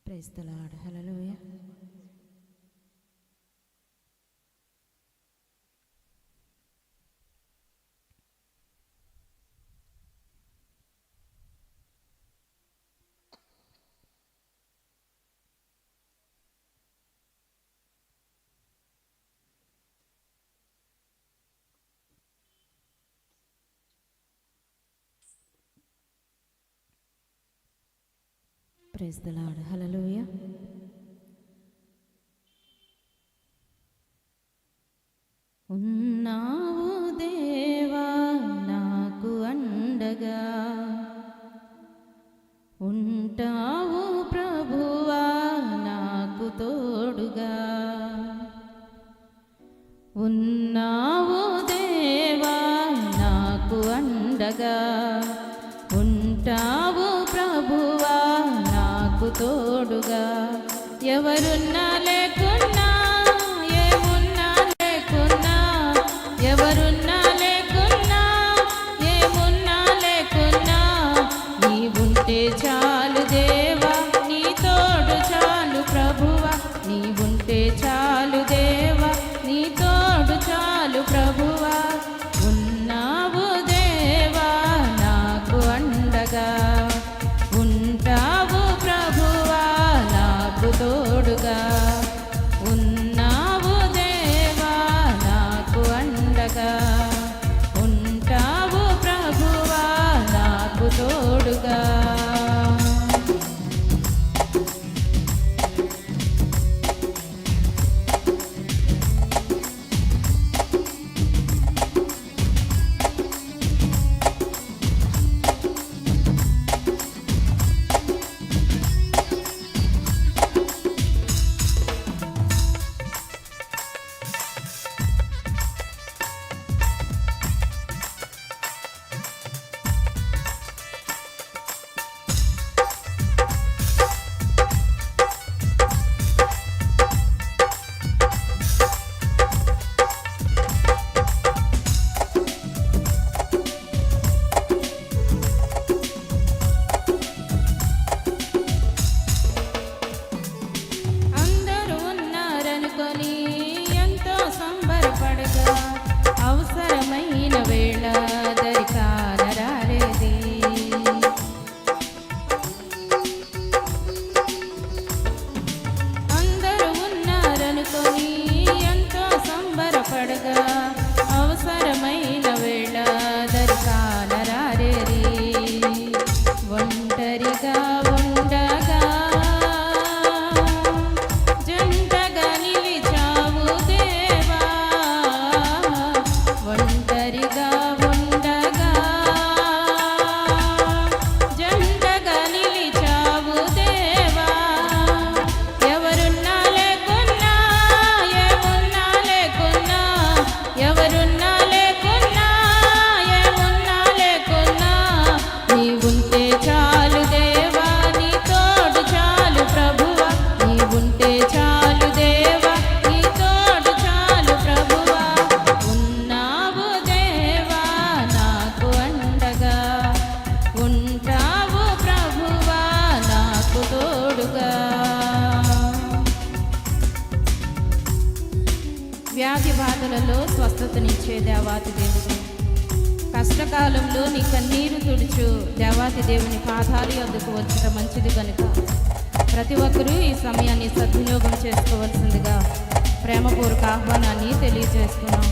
Praise the lord. Hallelujah. Praise the lord. Hallelujah. ఉన్నావు దేవా నాకు అండగా, ఉంటావు ప్రభువా నాకు తోడుగా. ఉన్నావు దేవా నాకు అండగా, ఉంటావు ప్రభువా నాకు తోడుగా. ఎవరున్నా లేకున్నా, ఏమున్నా లేకున్నా, ఎవరున్నా లేకున్నా, ఏమున్నా లేకున్నా, నీవుంటే చాలు దేవా, నీ తోడు చాలు ప్రభువా. నీవుంటే చాలు దేవా, నీ తోడు చాలు ప్రభువా. ఉన్నావు దేవా నాకు అండగా, ఉంటావు ప్రభువా నాకు తోడుగా. ఉన్నావు దేవా నాకు అండగా, ఉంటావు ప్రభువా నాకు తోడుగా. ఎంతో సంబరపడగా, అవసరమైన వేళ దరికానరాలేది. అందరూ ఉన్నారనుకొని ఎంతో సంబరపడగా, అవసరమైన వేళ దరికానరాలేది. ఒంటరిగా ఉండగా వ్యాధి బాధలలో స్వస్థతనిచ్చే దేవాతి దేవుడు, కష్టకాలంలో నీ కన్నీరు తుడుచు దేవాతి దేవుని పాదాలు అందుకు వచ్చడం మంచిది కనుక ప్రతి ఒక్కరూ ఈ సమయాన్ని సద్వినియోగం చేసుకోవాల్సిందిగా ప్రేమపూర్వక ఆహ్వానాన్ని తెలియజేస్తున్నాం.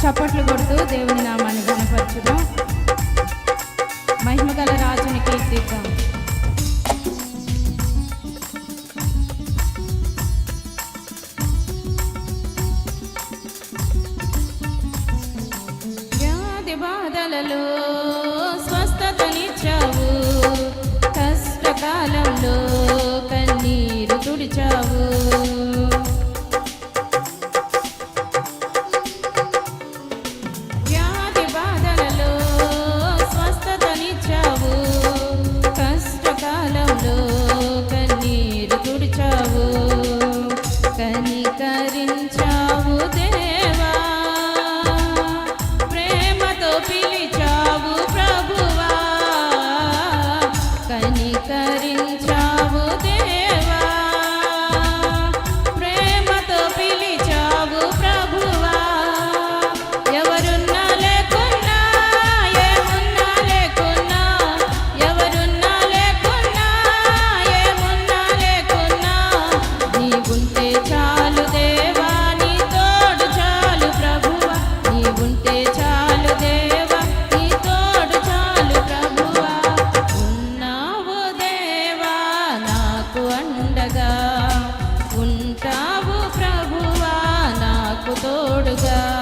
చప్పట్లు కొడుతూ దేవుని నామాన్ని ఘనపరచుదాం, మహిమగల రాజుని కీర్తిద్దాం. వ్యాధి బాధలలో స్వస్థతనిచ్చావు, కష్టకాలంలో కన్నీరు తుడిచావు. కష్టకాలంలో కన్నీరు తుడిచావు. తోడుగా